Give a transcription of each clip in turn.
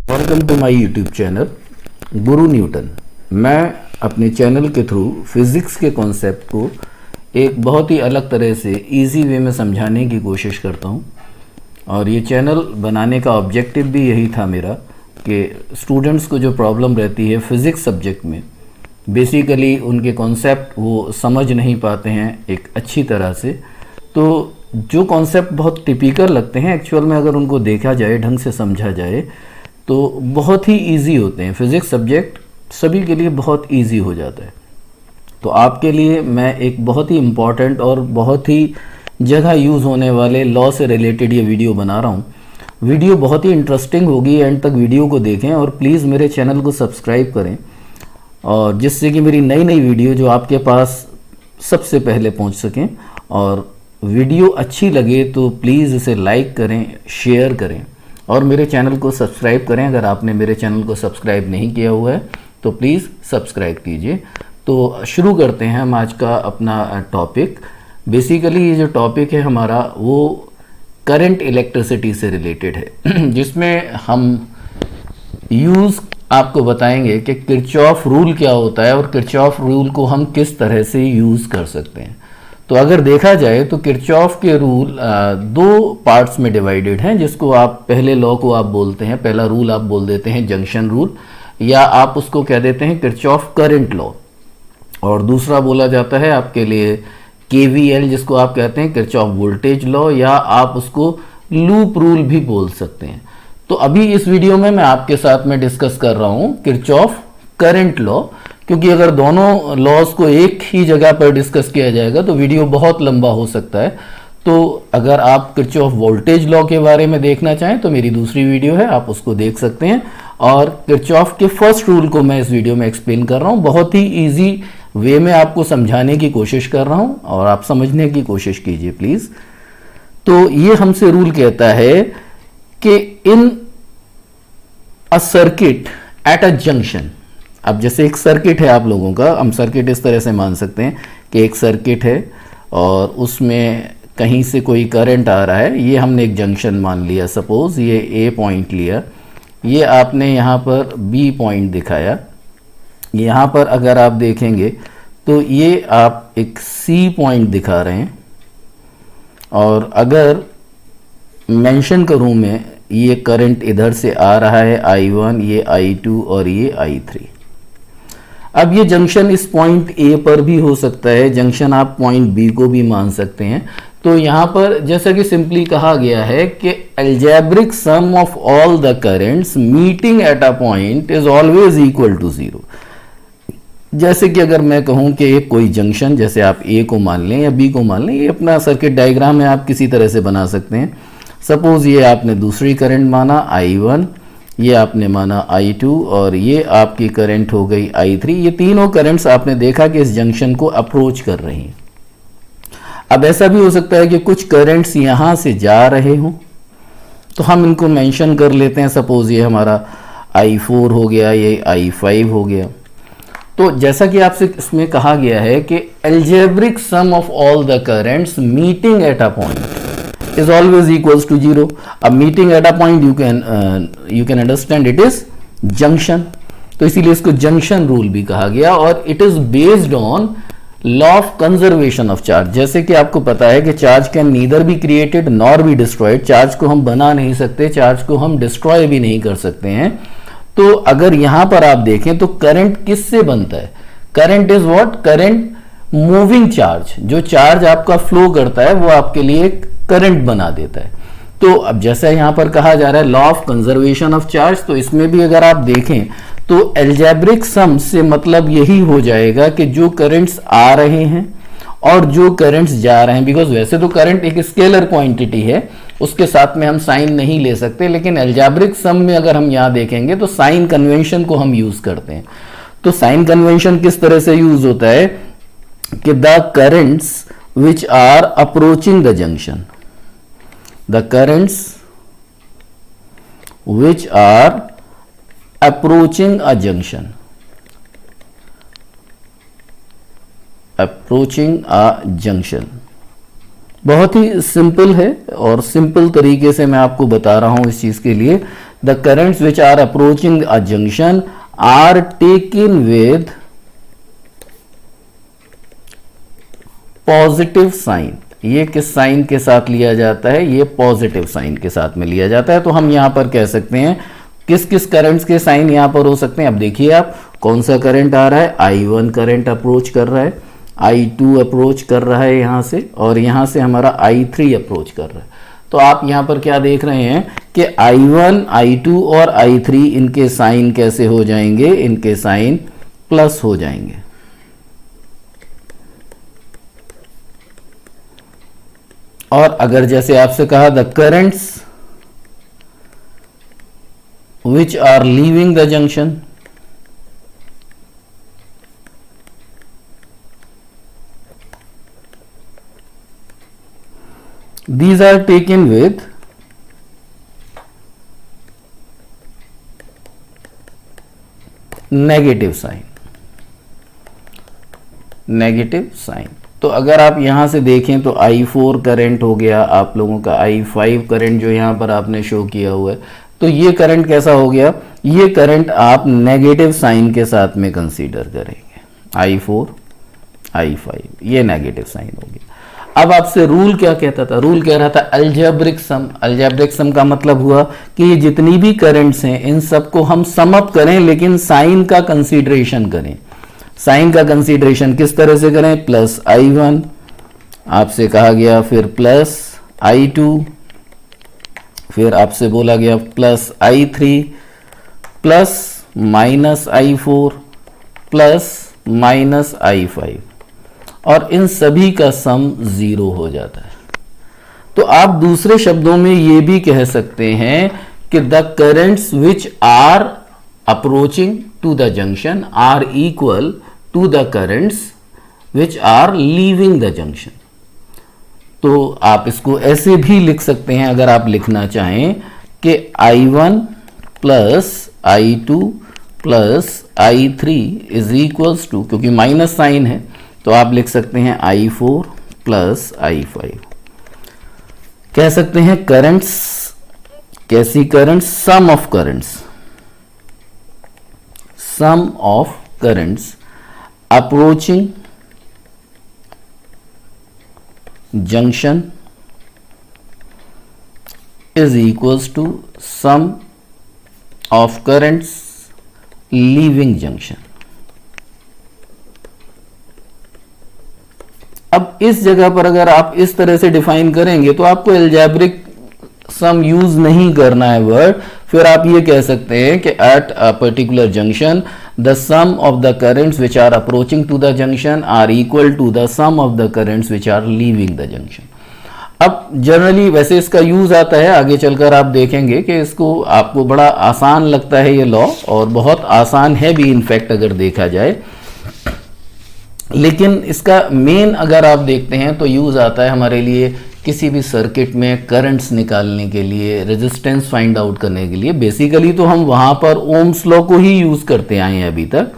Welcome to my YouTube channel Guru Newton. मैं अपने channel के थ्रू फिज़िक्स के कॉन्सेप्ट को एक बहुत ही अलग तरह से इजी वे में समझाने की कोशिश करता हूं। और ये चैनल बनाने का ऑब्जेक्टिव भी यही था मेरा कि स्टूडेंट्स को जो प्रॉब्लम रहती है फ़िज़िक्स सब्जेक्ट में, बेसिकली उनके कॉन्सेप्ट वो समझ नहीं पाते हैं एक अच्छी तरह से। तो जो कॉन्सेप्ट बहुत टिपिकल लगते हैं, एक्चुअल में अगर उनको देखा जाए, ढंग से समझा जाए तो बहुत ही इजी होते हैं। फिज़िक्स सब्जेक्ट सभी के लिए बहुत इजी हो जाता है। तो आपके लिए मैं एक बहुत ही इम्पॉर्टेंट और बहुत ही जगह यूज़ होने वाले लॉ से रिलेटेड ये वीडियो बना रहा हूँ। वीडियो बहुत ही इंटरेस्टिंग होगी, एंड तक वीडियो को देखें और प्लीज़ मेरे चैनल को सब्सक्राइब करें, और जिससे कि मेरी नई नई वीडियो जो आपके पास सबसे पहले पहुँच सकें। और वीडियो अच्छी लगे तो प्लीज़ इसे लाइक करें, शेयर करें और मेरे चैनल को सब्सक्राइब करें। अगर आपने मेरे चैनल को सब्सक्राइब नहीं किया हुआ है तो प्लीज़ सब्सक्राइब कीजिए। तो शुरू करते हैं हम आज का अपना टॉपिक। बेसिकली ये जो टॉपिक है हमारा वो करंट इलेक्ट्रिसिटी से रिलेटेड है, जिसमें हम यूज़ आपको बताएंगे कि किरचॉफ रूल क्या होता है और किरचॉफ रूल को हम किस तरह से यूज़ कर सकते हैं। तो अगर देखा जाए तो किरचॉफ के रूल दो पार्ट्स में डिवाइडेड हैं, जिसको आप पहले लॉ को आप बोलते हैं, पहला रूल आप बोल देते हैं जंक्शन रूल, या आप उसको कह देते हैं किरचॉफ करंट लॉ, और दूसरा बोला जाता है आपके लिए केवीएल, जिसको आप कहते हैं किरचॉफ वोल्टेज लॉ, या आप उसको लूप रूल भी बोल सकते हैं। तो अभी इस वीडियो में मैं आपके साथ में डिस्कस कर रहा हूँ किरचॉफ करंट लॉ, क्योंकि अगर दोनों लॉज को एक ही जगह पर डिस्कस किया जाएगा तो वीडियो बहुत लंबा हो सकता है। तो अगर आप किरचॉफ वोल्टेज लॉ के बारे में देखना चाहें तो मेरी दूसरी वीडियो है, आप उसको देख सकते हैं। और किरचॉफ के फर्स्ट रूल को मैं इस वीडियो में एक्सप्लेन कर रहा हूँ, बहुत ही ईजी वे में आपको समझाने की कोशिश कर रहा हूँ, और आप समझने की कोशिश कीजिए प्लीज़। तो ये हमसे रूल कहता है कि in a circuit at a junction, अब जैसे एक सर्किट है आप लोगों का, हम सर्किट इस तरह से मान सकते हैं कि एक सर्किट है और उसमें कहीं से कोई करंट आ रहा है। ये हमने एक जंक्शन मान लिया, सपोज ये ए पॉइंट लिया, ये आपने यहाँ पर बी पॉइंट दिखाया। यहाँ पर अगर आप देखेंगे तो ये आप एक सी पॉइंट दिखा रहे हैं, और अगर मेंशन करूँ मैं, ये करंट इधर से आ रहा है I1, ये I2 और ये I3। अब ये जंक्शन इस पॉइंट ए पर भी हो सकता है, जंक्शन आप पॉइंट बी को भी मान सकते हैं। तो यहाँ पर जैसा कि सिंपली कहा गया है कि algebraic sum of all the currents meeting at a point is always equal to 0। जैसे कि अगर मैं कहूँ कि एक कोई जंक्शन, जैसे आप ए को मान लें या बी को मान लें, ये अपना सर्किट डायग्राम है, आप किसी तरह से बना सकते हैं। सपोज ये आपने दूसरी करंट माना I1, ये आपने माना I2, और ये आपकी करंट हो गई I3। ये तीनों करंट्स आपने देखा कि इस जंक्शन को अप्रोच कर रही हैं। अब ऐसा भी हो सकता है कि कुछ करंट्स यहाँ से जा रहे हों, तो हम इनको मेंशन कर लेते हैं। सपोज ये हमारा I4 हो गया, ये I5 हो गया। तो जैसा कि आपसे इसमें कहा गया है कि algebraic sum of all the currents meeting at a point is always equals to 0. अब meeting at a point you can understand it is junction, तो इसीलिए इसको junction rule भी कहा गया। और it is based on law of conservation of charge। जैसे कि आपको पता है कि charge can neither be created nor be destroyed, charge को हम बना नहीं सकते, चार्ज को हम डिस्ट्रॉय भी नहीं कर सकते हैं। तो अगर यहां पर आप देखें तो करंट किससे बनता है? Current is what? Current moving charge, जो चार्ज आपका फ्लो करता है वो आपके लिए एक करंट बना देता है। तो अब जैसा यहाँ पर कहा जा रहा है law of conservation of charge, तो इसमें भी अगर आप देखें तो अलजेब्रिक सम से मतलब यही हो जाएगा कि जो करंट्स आ रहे हैं और जो करंट्स जा रहे हैं, बिकॉज वैसे तो करंट एक स्केलर क्वांटिटी है, उसके साथ में हम साइन नहीं ले सकते, लेकिन अलजेब्रिक सम में अगर हम यहाँ देखेंगे तो साइन कन्वेंशन को हम यूज करते हैं। तो साइन कन्वेंशन किस तरह से यूज होता है कि the currents which are approaching the junction, the currents which are approaching a junction, approaching a junction। बहुत ही सिंपल है और सिंपल तरीके से मैं आपको बता रहा हूं इस चीज के लिए। The currents which are approaching a junction are taken with positive sign. ये किस साइन के साथ लिया जाता है? ये पॉजिटिव साइन के साथ में लिया जाता है। तो हम यहां पर कह सकते हैं किस किस करंट्स के साइन यहां पर हो सकते हैं। अब देखिए आप, कौन सा करंट आ रहा है? I1 करंट अप्रोच कर रहा है, I2 अप्रोच कर रहा है यहां से, और यहां से हमारा I3 अप्रोच कर रहा है। तो आप यहां पर क्या देख रहे हैं कि I1, I2 और I3 इनके साइन कैसे हो जाएंगे? इनके साइन प्लस हो जाएंगे। और अगर जैसे आपसे कहा the currents which are leaving the junction, these are taken with negative sign. Negative sign. तो अगर आप यहां से देखें तो I4 करंट हो गया आप लोगों का, I5 करंट जो यहां पर आपने शो किया हुआ है, तो ये करंट कैसा हो गया? ये करंट आप नेगेटिव साइन के साथ में कंसीडर करेंगे। I4, I5 ये नेगेटिव साइन हो गया। अब आपसे रूल क्या कहता था? रूल कह रहा था अलजेब्रिक सम। अलजेब्रिक सम का मतलब हुआ कि ये जितनी भी करंट्स हैं इन सबको हम सम अप करें, लेकिन साइन का कंसीडरेशन करें। साइन का कंसीडरेशन किस तरह से करें? प्लस I1 आपसे कहा गया, फिर प्लस I2, फिर आपसे बोला गया plus I3, plus minus I4, plus minus I5, और इन सभी का सम 0 हो जाता है। तो आप दूसरे शब्दों में ये भी कह सकते हैं कि the currents which are approaching to the junction are equal to the currents which are leaving the junction. तो आप इसको ऐसे भी लिख सकते हैं अगर आप लिखना चाहें कि I1 plus I2 plus I3 is equals to, क्योंकि माइनस साइन है तो आप लिख सकते हैं I4 प्लस I5। कह सकते हैं करंट्स, कैसी currents? Sum of currents, sum of currents approaching junction is equals to sum of currents leaving junction। अब इस जगह पर अगर आप इस तरह से डिफाइन करेंगे तो आपको अलजेब्रिक सम यूज नहीं करना है वर्ड, फिर आप ये कह सकते हैं कि at a particular junction the sum of the currents which are approaching to the junction are equal to the sum of the currents which are leaving the junction. अब जनरली वैसे इसका यूज आता है, आगे चलकर आप देखेंगे कि इसको आपको बड़ा आसान लगता है ये लॉ, और बहुत आसान है भी इनफैक्ट अगर देखा जाए, लेकिन इसका मेन अगर आप देखते हैं तो यूज आता है हमारे लिए किसी भी सर्किट में करंट्स निकालने के लिए, रेजिस्टेंस फाइंड आउट करने के लिए। बेसिकली तो हम वहां पर ओम्स लॉ को ही यूज करते आए हैं अभी तक,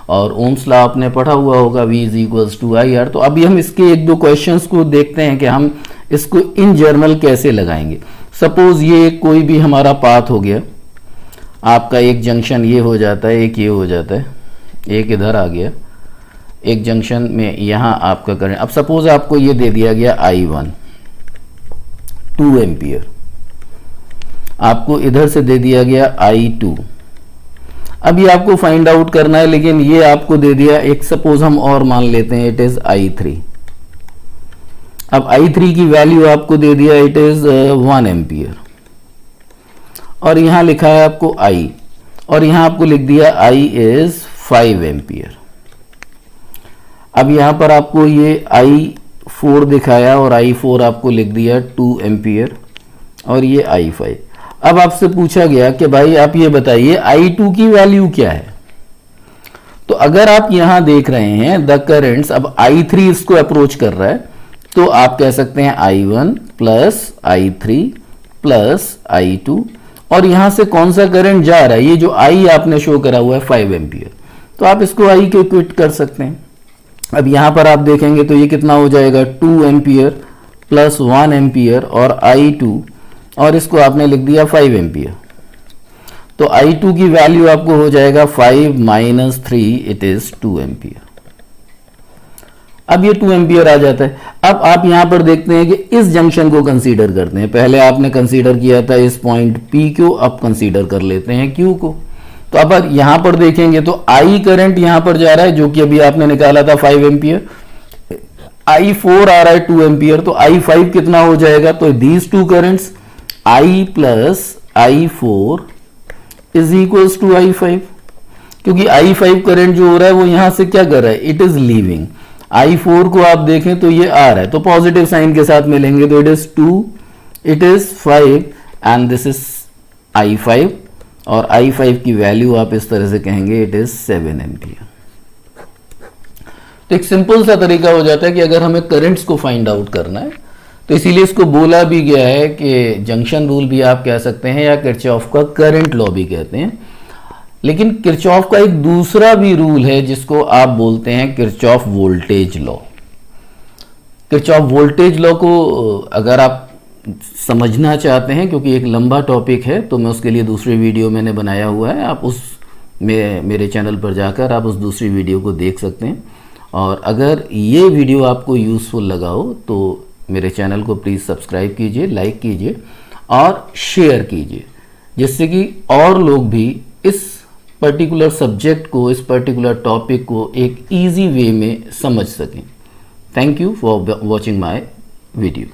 और ओम्स लॉ आपने पढ़ा हुआ होगा, V is equals to IR। तो अभी हम इसके एक दो क्वेश्चंस को देखते हैं कि हम इसको इन जनरल कैसे लगाएंगे। सपोज ये कोई भी हमारा पाथ हो गया, आपका एक जंक्शन ये हो जाता है, एक ये हो जाता है, एक इधर आ गया, एक जंक्शन में यहाँ आपका करंट, अब सपोज आपको ये दे दिया गया I1 2 एम्पियर, आपको इधर से दे दिया गया I2, अब ये आपको फाइंड आउट करना है, लेकिन ये आपको दे दिया एक, सपोज हम और मान लेते हैं इट इज I3। अब I3 की वैल्यू आपको दे दिया इट इज 1 एम्पियर, और यहां लिखा है आपको I, और यहां आपको लिख दिया I इज 5 एम्पियर। अब यहां पर आपको ये I4 दिखाया और I4 आपको लिख दिया 2 एम्पियर, और ये I5। अब आपसे पूछा गया कि भाई आप ये बताइए I2 की वैल्यू क्या है। तो अगर आप यहां देख रहे हैं द करंट्स, अब I3 इसको अप्रोच कर रहा है, तो आप कह सकते हैं I1 plus I3 plus I2, और यहां से कौन सा करंट जा रहा है, ये जो I आपने शो करा हुआ है 5 एम्पियर, तो आप इसको I के क्विट कर सकते हैं। अब यहां पर आप देखेंगे तो ये कितना हो जाएगा 2 एम्पियर प्लस 1 एम्पियर और I2, और इसको आपने लिख दिया 5 एम्पियर। तो I2 की वैल्यू आपको हो जाएगा 5 माइनस 3, इट इज 2 एम्पियर। अब ये 2 एम्पियर आ जाता है। अब आप यहां पर देखते हैं कि इस जंक्शन को कंसीडर करते हैं। पहले आपने कंसीडर किया था इस पॉइंट P को, अब कंसीडर कर लेते हैं Q को। तो अब यहां पर देखेंगे तो I करंट यहां पर जा रहा है जो कि अभी आपने निकाला था 5 एम्पियर, I4 आ रहा है 2 एम्पियर, तो I5 कितना हो जाएगा? तो these two currents I plus I4 is equals to I5, क्योंकि I5 करंट जो हो रहा है वो यहां से क्या कर रहा है? It is leaving. I4 को आप देखें तो ये आ रहा है, तो पॉजिटिव साइन के साथ मिलेंगे, तो it is 2, it is 5 and this is I5, और I5 की वैल्यू आप इस तरह से कहेंगे इट इज 7 एम्पियर। तो एक सिंपल सा तरीका हो जाता है कि अगर हमें करंट्स को फाइंड आउट करना है, तो इसीलिए इसको बोला भी गया है कि जंक्शन रूल भी आप कह सकते हैं या किरचॉफ का करंट लॉ भी कहते हैं। लेकिन किरचॉफ का एक दूसरा भी रूल है जिसको आप बोलते हैं Kirchhoff voltage law. Kirchhoff voltage law को अगर आप समझना चाहते हैं, क्योंकि एक लंबा टॉपिक है, तो मैं उसके लिए दूसरी वीडियो मैंने बनाया हुआ है, आप उस मेरे चैनल पर जाकर आप उस दूसरी वीडियो को देख सकते हैं। और अगर ये वीडियो आपको यूज़फुल लगा हो तो मेरे चैनल को प्लीज़ सब्सक्राइब कीजिए, लाइक कीजिए और शेयर कीजिए, जिससे कि और लोग भी इस पर्टिकुलर सब्जेक्ट को, इस पर्टिकुलर टॉपिक को एक इजी वे में समझ सकें। Thank you for watching my video.